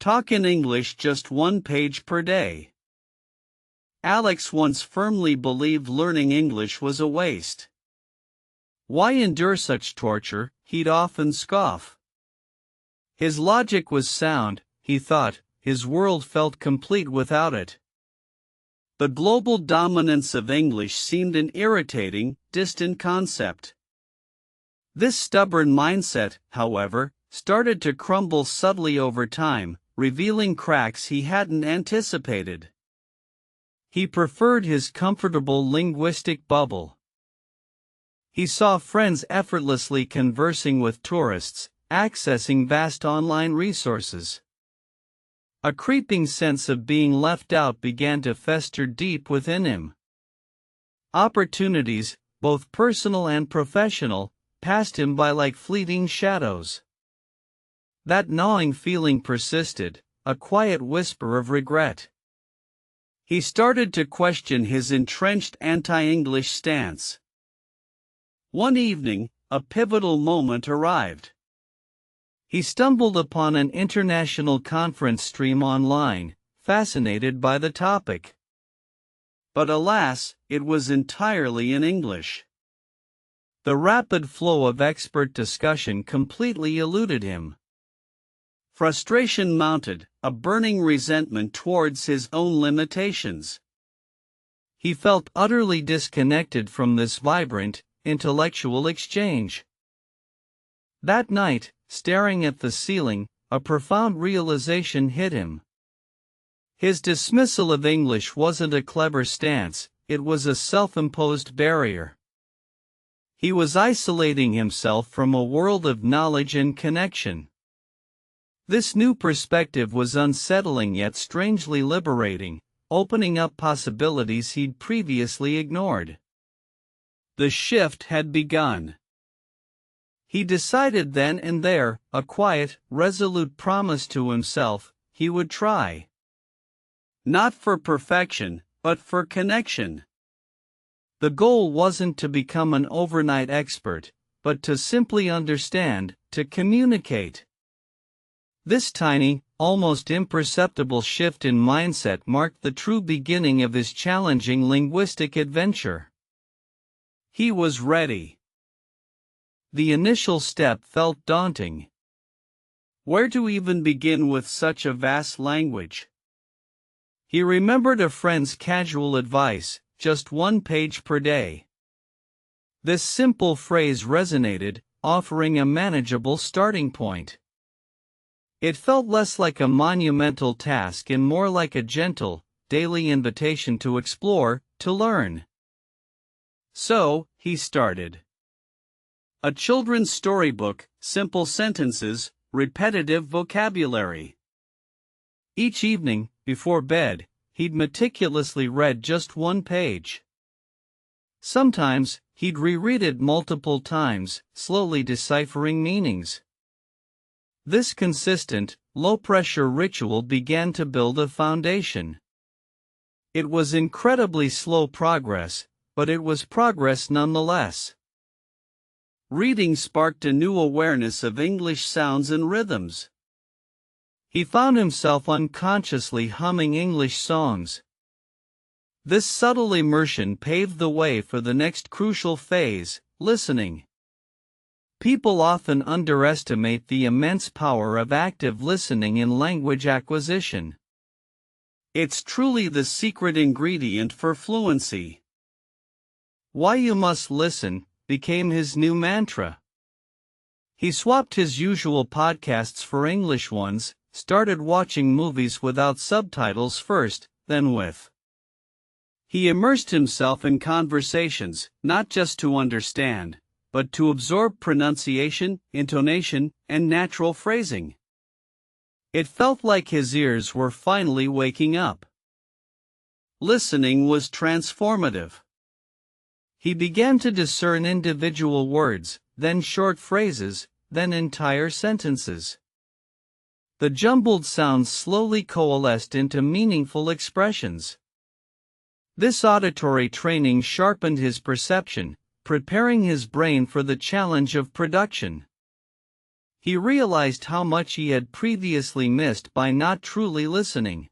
Talk in English just 1 page per day. Alex once firmly believed learning English was a waste. Why endure such torture, he'd often scoff. His logic was sound, he thought, his world felt complete without it. The global dominance of English seemed an irritating, distant concept. This stubborn mindset, however, started to crumble subtly over time, revealing cracks he hadn't anticipated. He preferred his comfortable linguistic bubble. He saw friends effortlessly conversing with tourists, accessing vast online resources. A creeping sense of being left out began to fester deep within him. Opportunities, both personal and professional, passed him by like fleeting shadows. That gnawing feeling persisted, a quiet whisper of regret. He started to question his entrenched anti-English stance. One evening, a pivotal moment arrived. He stumbled upon an international conference stream online, fascinated by the topic. But alas, it was entirely in English. The rapid flow of expert discussion completely eluded him. Frustration mounted, a burning resentment towards his own limitations. He felt utterly disconnected from this vibrant, intellectual exchange. That night, staring at the ceiling, a profound realization hit him. His dismissal of English wasn't a clever stance, it was a self-imposed barrier. He was isolating himself from a world of knowledge and connection. This new perspective was unsettling yet strangely liberating, opening up possibilities he'd previously ignored. The shift had begun. He decided then and there, a quiet, resolute promise to himself, he would try. Not for perfection, but for connection. The goal wasn't to become an overnight expert, but to simply understand, to communicate. This tiny, almost imperceptible shift in mindset marked the true beginning of his challenging linguistic adventure. He was ready. The initial step felt daunting. Where to even begin with such a vast language? He remembered a friend's casual advice, just 1 page per day. This simple phrase resonated, offering a manageable starting point. It felt less like a monumental task and more like a gentle, daily invitation to explore, to learn. So, he started. A children's storybook, simple sentences, repetitive vocabulary. Each evening, before bed, he'd meticulously read just 1 page. Sometimes, he'd reread it multiple times, slowly deciphering meanings. This consistent, low-pressure ritual began to build a foundation. It was incredibly slow progress, but it was progress nonetheless. Reading sparked a new awareness of English sounds and rhythms. He found himself unconsciously humming English songs. This subtle immersion paved the way for the next crucial phase, listening. People often underestimate the immense power of active listening in language acquisition. It's truly the secret ingredient for fluency. Why you must listen became his new mantra. He swapped his usual podcasts for English ones, started watching movies without subtitles first, then with. He immersed himself in conversations, not just to understand, but to absorb pronunciation, intonation, and natural phrasing. It felt like his ears were finally waking up. Listening was transformative. He began to discern individual words, then short phrases, then entire sentences. The jumbled sounds slowly coalesced into meaningful expressions. This auditory training sharpened his perception, preparing his brain for the challenge of production. He realized how much he had previously missed by not truly listening.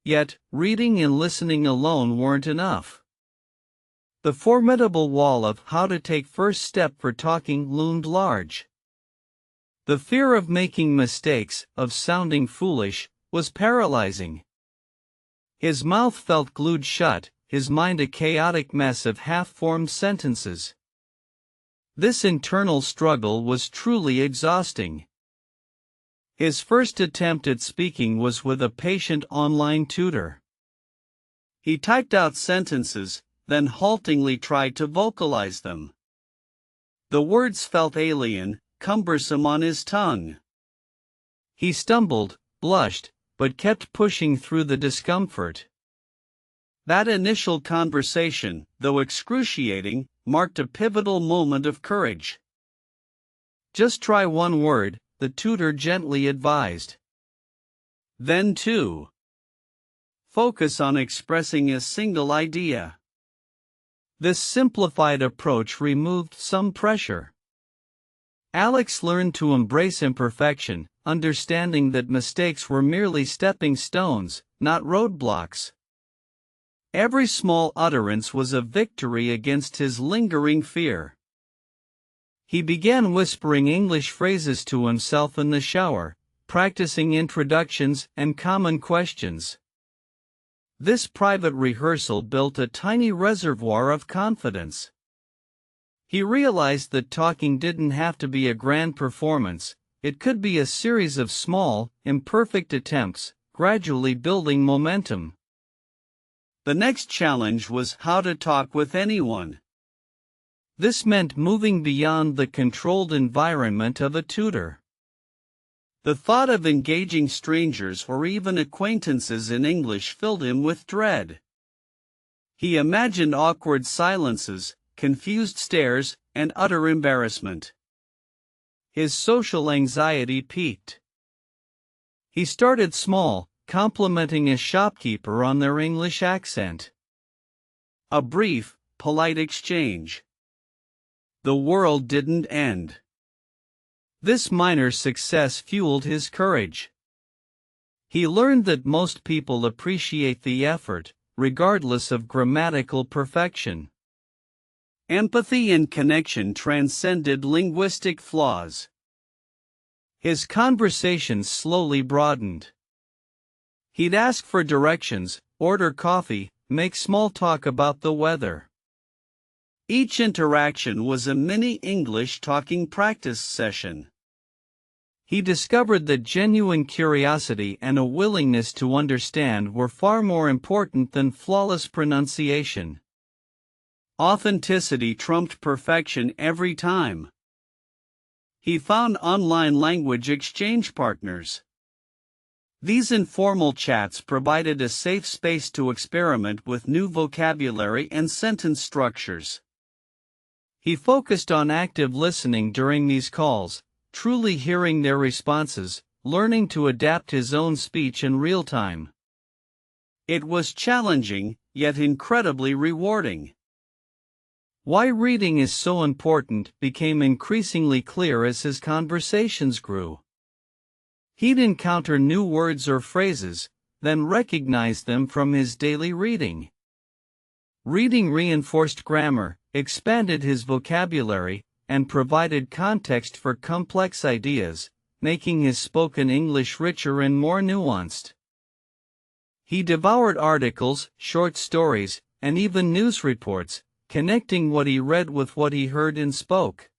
Yet, reading and listening alone weren't enough. The formidable wall of how to take first step for talking loomed large. The fear of making mistakes, of sounding foolish, was paralyzing. His mouth felt glued shut, his mind a chaotic mess of half-formed sentences. This internal struggle was truly exhausting. His first attempt at speaking was with a patient online tutor. He typed out sentences, then haltingly tried to vocalize them. The words felt alien, cumbersome on his tongue. He stumbled, blushed, but kept pushing through the discomfort. That initial conversation, though excruciating, marked a pivotal moment of courage. Just try one word, the tutor gently advised. Then focus on expressing a single idea. This simplified approach removed some pressure. Alex learned to embrace imperfection, understanding that mistakes were merely stepping stones, not roadblocks. Every small utterance was a victory against his lingering fear. He began whispering English phrases to himself in the shower, practicing introductions and common questions. This private rehearsal built a tiny reservoir of confidence. He realized that talking didn't have to be a grand performance, it could be a series of small, imperfect attempts, gradually building momentum. The next challenge was how to talk with anyone. This meant moving beyond the controlled environment of a tutor. The thought of engaging strangers or even acquaintances in English filled him with dread. He imagined awkward silences, confused stares, and utter embarrassment. His social anxiety peaked. He started small, complimenting a shopkeeper on their English accent. A brief, polite exchange. The world didn't end. This minor success fueled his courage. He learned that most people appreciate the effort, regardless of grammatical perfection. Empathy and connection transcended linguistic flaws. His conversations slowly broadened. He'd ask for directions, order coffee, make small talk about the weather. Each interaction was a mini English talking practice session. He discovered that genuine curiosity and a willingness to understand were far more important than flawless pronunciation. Authenticity trumped perfection every time. He found online language exchange partners. These informal chats provided a safe space to experiment with new vocabulary and sentence structures. He focused on active listening during these calls, truly hearing their responses, learning to adapt his own speech in real time. It was challenging, yet incredibly rewarding. Why reading is so important became increasingly clear as his conversations grew. He'd encounter new words or phrases, then recognize them from his daily reading. Reading reinforced grammar, expanded his vocabulary, and provided context for complex ideas, making his spoken English richer and more nuanced. He devoured articles, short stories, and even news reports, connecting what he read with what he heard and spoke.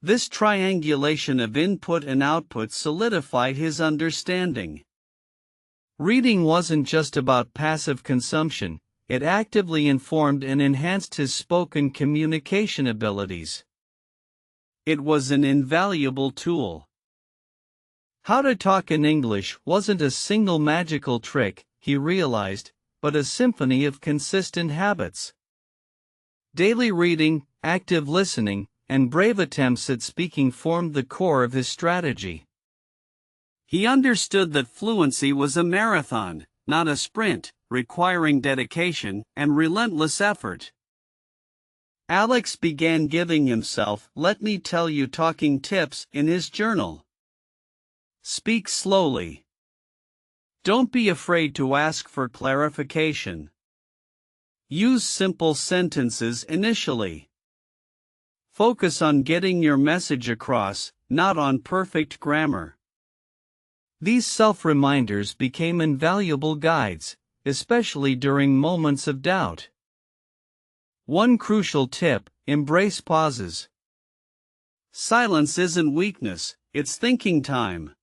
This triangulation of input and output solidified his understanding. Reading wasn't just about passive consumption, it actively informed and enhanced his spoken communication abilities. It was an invaluable tool. How to talk in English wasn't a single magical trick, he realized, but a symphony of consistent habits. Daily reading, active listening, and brave attempts at speaking formed the core of his strategy. He understood that fluency was a marathon, not a sprint, requiring dedication and relentless effort. Alex began giving himself "let me tell you" talking tips in his journal. Speak slowly. Don't be afraid to ask for clarification. Use simple sentences initially. Focus on getting your message across, not on perfect grammar. These self-reminders became invaluable guides, especially during moments of doubt. One crucial tip: embrace pauses. Silence isn't weakness, it's thinking time.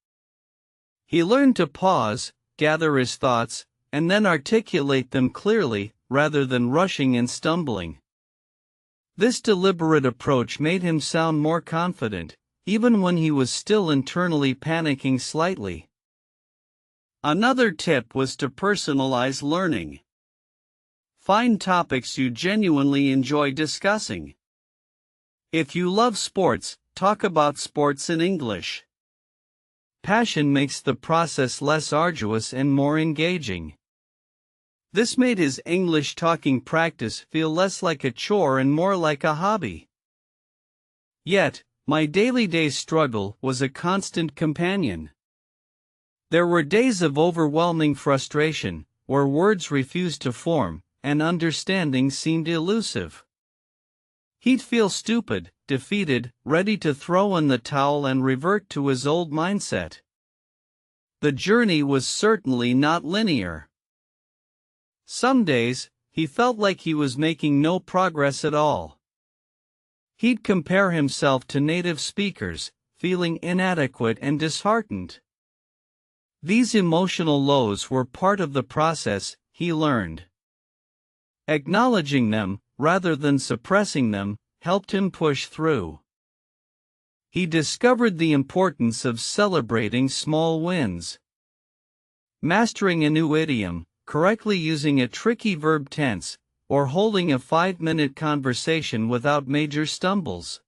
He learned to pause, gather his thoughts, and then articulate them clearly, rather than rushing and stumbling. This deliberate approach made him sound more confident, even when he was still internally panicking slightly. Another tip was to personalize learning. Find topics you genuinely enjoy discussing. If you love sports, talk about sports in English. Passion makes the process less arduous and more engaging. This made his English talking practice feel less like a chore and more like a hobby. Yet, my daily struggle was a constant companion. There were days of overwhelming frustration, where words refused to form, and understanding seemed elusive. He'd feel stupid, defeated, ready to throw in the towel and revert to his old mindset. The journey was certainly not linear. Some days, he felt like he was making no progress at all. He'd compare himself to native speakers, feeling inadequate and disheartened. These emotional lows were part of the process, he learned. Acknowledging them, rather than suppressing them, helped him push through. He discovered the importance of celebrating small wins. Mastering a new idiom, correctly using a tricky verb tense, or holding a 5-minute conversation without major stumbles.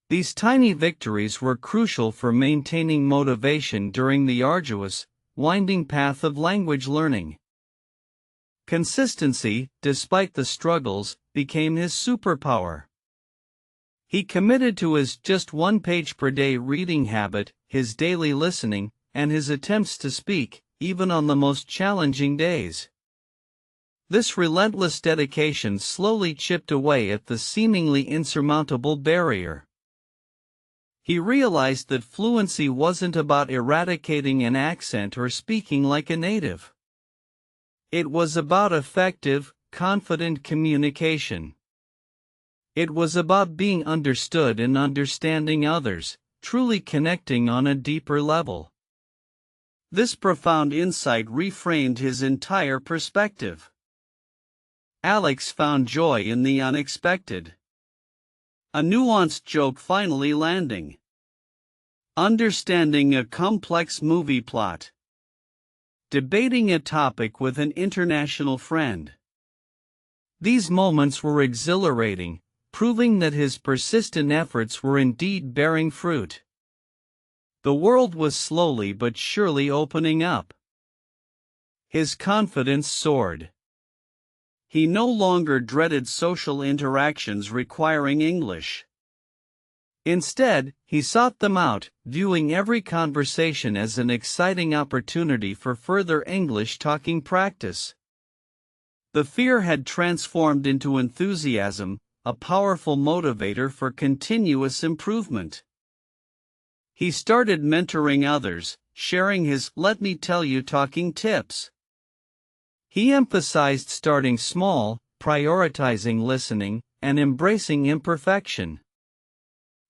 These tiny victories were crucial for maintaining motivation during the arduous, winding path of language learning. Consistency, despite the struggles, became his superpower. He committed to his just 1 page per day reading habit, his daily listening, and his attempts to speak, even on the most challenging days. This relentless dedication slowly chipped away at the seemingly insurmountable barrier. He realized that fluency wasn't about eradicating an accent or speaking like a native. It was about effective, confident communication. It was about being understood and understanding others, truly connecting on a deeper level. This profound insight reframed his entire perspective. Alex found joy in the unexpected. A nuanced joke finally landing. Understanding a complex movie plot. Debating a topic with an international friend. These moments were exhilarating, proving that his persistent efforts were indeed bearing fruit. The world was slowly but surely opening up. His confidence soared. He no longer dreaded social interactions requiring English. Instead, he sought them out, viewing every conversation as an exciting opportunity for further English talking practice. The fear had transformed into enthusiasm, a powerful motivator for continuous improvement. He started mentoring others, sharing his "let me tell you" talking tips. He emphasized starting small, prioritizing listening, and embracing imperfection.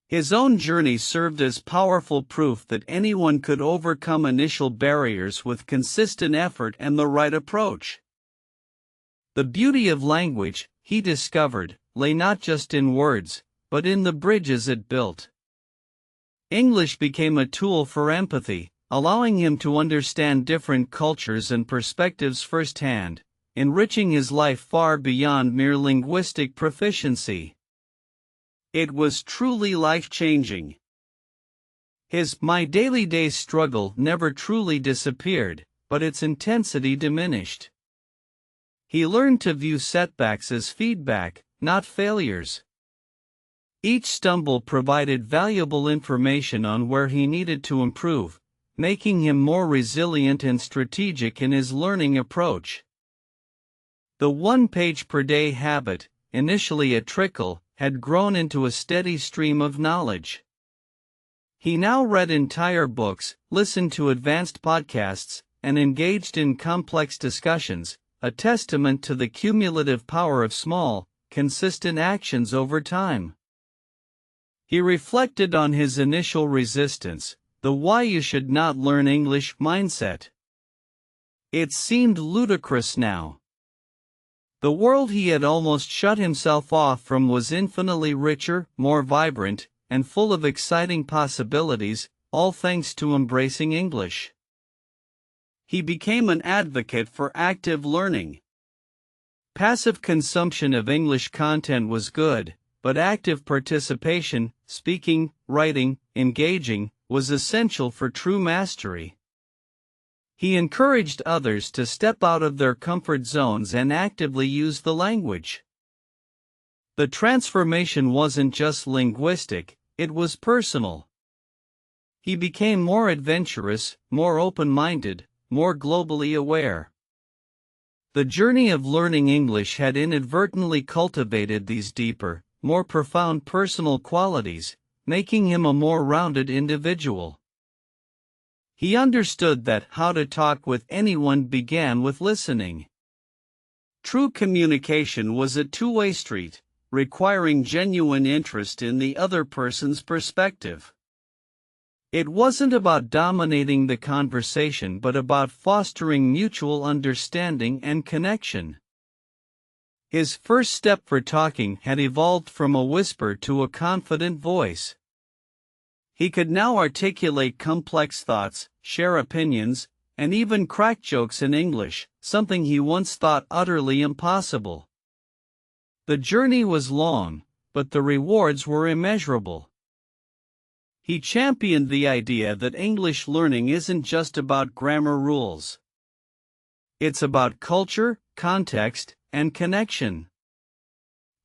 His own journey served as powerful proof that anyone could overcome initial barriers with consistent effort and the right approach. The beauty of language, he discovered, lay not just in words, but in the bridges it built. English became a tool for empathy, allowing him to understand different cultures and perspectives firsthand, enriching his life far beyond mere linguistic proficiency. It was truly life-changing. His "my daily struggle" never truly disappeared, but its intensity diminished. He learned to view setbacks as feedback, not failures. Each stumble provided valuable information on where he needed to improve, making him more resilient and strategic in his learning approach. The 1 page per day habit, initially a trickle, had grown into a steady stream of knowledge. He now read entire books, listened to advanced podcasts, and engaged in complex discussions, a testament to the cumulative power of small, consistent actions over time. He reflected on his initial resistance, the why you should not learn English mindset. It seemed ludicrous now. The world he had almost shut himself off from was infinitely richer, more vibrant, and full of exciting possibilities, all thanks to embracing English. He became an advocate for active learning. Passive consumption of English content was good, but active participation, speaking, writing, engaging, was essential for true mastery. He encouraged others to step out of their comfort zones and actively use the language. The transformation wasn't just linguistic, it was personal. He became more adventurous, more open-minded, more globally aware. The journey of learning English had inadvertently cultivated these deeper, more profound personal qualities, making him a more rounded individual. He understood that how to talk with anyone began with listening. True communication was a two-way street, requiring genuine interest in the other person's perspective. It wasn't about dominating the conversation but about fostering mutual understanding and connection. His first step for talking had evolved from a whisper to a confident voice. He could now articulate complex thoughts, share opinions, and even crack jokes in English, something he once thought utterly impossible. The journey was long, but the rewards were immeasurable. He championed the idea that English learning isn't just about grammar rules. It's about culture, context, and connection.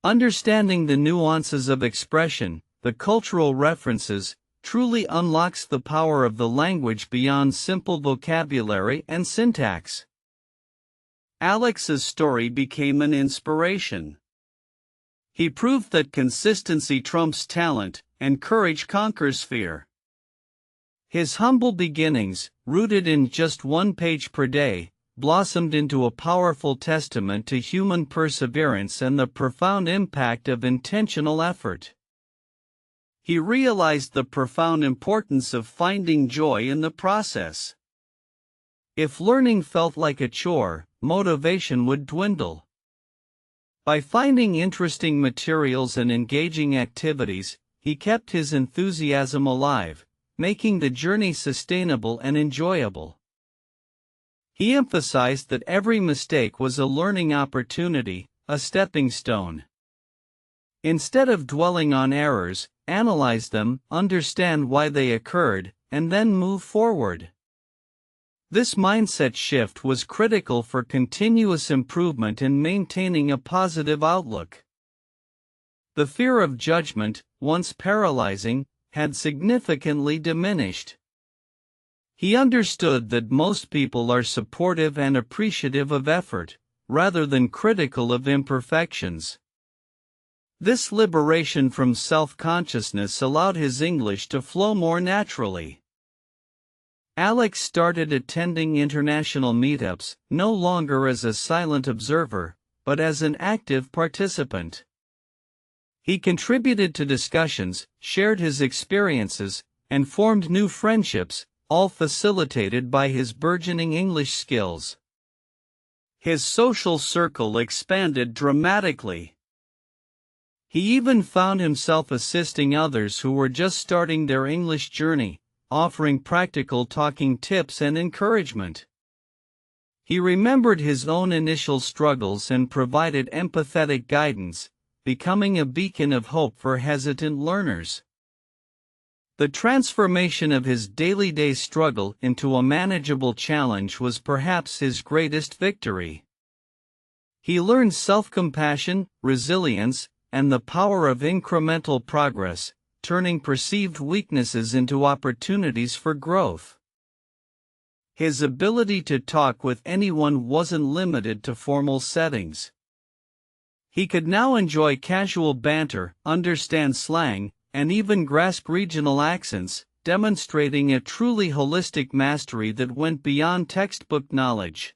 Understanding the nuances of expression, the cultural references, truly unlocks the power of the language beyond simple vocabulary and syntax. Alex's story became an inspiration. He proved that consistency trumps talent, and courage conquers fear. His humble beginnings, rooted in just 1 page per day, blossomed into a powerful testament to human perseverance and the profound impact of intentional effort. He realized the profound importance of finding joy in the process. If learning felt like a chore, motivation would dwindle. By finding interesting materials and engaging activities, he kept his enthusiasm alive, making the journey sustainable and enjoyable. He emphasized that every mistake was a learning opportunity, a stepping stone. Instead of dwelling on errors, analyze them, understand why they occurred, and then move forward. This mindset shift was critical for continuous improvement and maintaining a positive outlook. The fear of judgment, once paralyzing, had significantly diminished. He understood that most people are supportive and appreciative of effort, rather than critical of imperfections. This liberation from self-consciousness allowed his English to flow more naturally. Alex started attending international meetups, no longer as a silent observer, but as an active participant. He contributed to discussions, shared his experiences, and formed new friendships, all facilitated by his burgeoning English skills. His social circle expanded dramatically. He even found himself assisting others who were just starting their English journey, offering practical talking tips and encouragement. He remembered his own initial struggles and provided empathetic guidance, becoming a beacon of hope for hesitant learners. The transformation of his daily struggle into a manageable challenge was perhaps his greatest victory. He learned self-compassion, resilience, and the power of incremental progress, turning perceived weaknesses into opportunities for growth. His ability to talk with anyone wasn't limited to formal settings. He could now enjoy casual banter, understand slang, and even grasp regional accents, demonstrating a truly holistic mastery that went beyond textbook knowledge.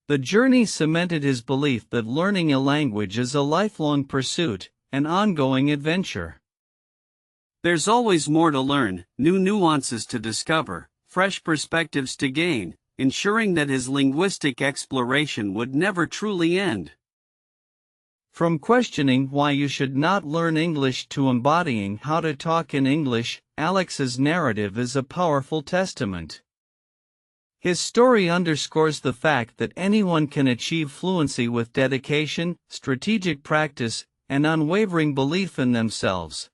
The journey cemented his belief that learning a language is a lifelong pursuit, an ongoing adventure. There's always more to learn, new nuances to discover, fresh perspectives to gain, ensuring that his linguistic exploration would never truly end. From questioning why you should not learn English to embodying how to talk in English, Alex's narrative is a powerful testament. His story underscores the fact that anyone can achieve fluency with dedication, strategic practice, and unwavering belief in themselves.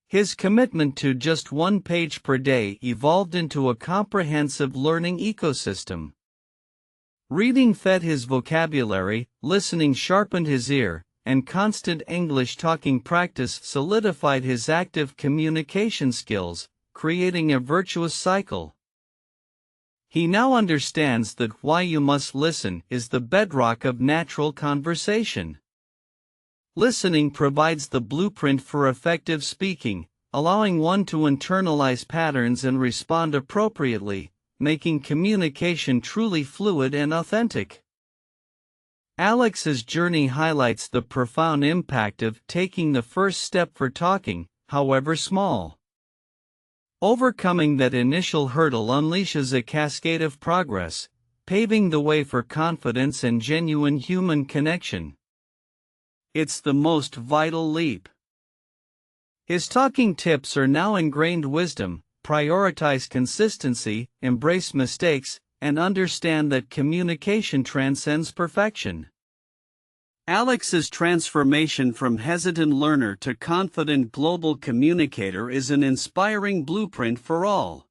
His commitment to just 1 page per day evolved into a comprehensive learning ecosystem. Reading fed his vocabulary, listening sharpened his ear, and constant English talking practice solidified his active communication skills, creating a virtuous cycle. He now understands that why you must listen is the bedrock of natural conversation. Listening provides the blueprint for effective speaking, allowing one to internalize patterns and respond appropriately, making communication truly fluid and authentic. Alex's journey highlights the profound impact of taking the first step for talking, however small. Overcoming that initial hurdle unleashes a cascade of progress, paving the way for confidence and genuine human connection. It's the most vital leap. His talking tips are now ingrained wisdom: prioritize consistency, embrace mistakes, and understand that communication transcends perfection. Alex's transformation from hesitant learner to confident global communicator is an inspiring blueprint for all.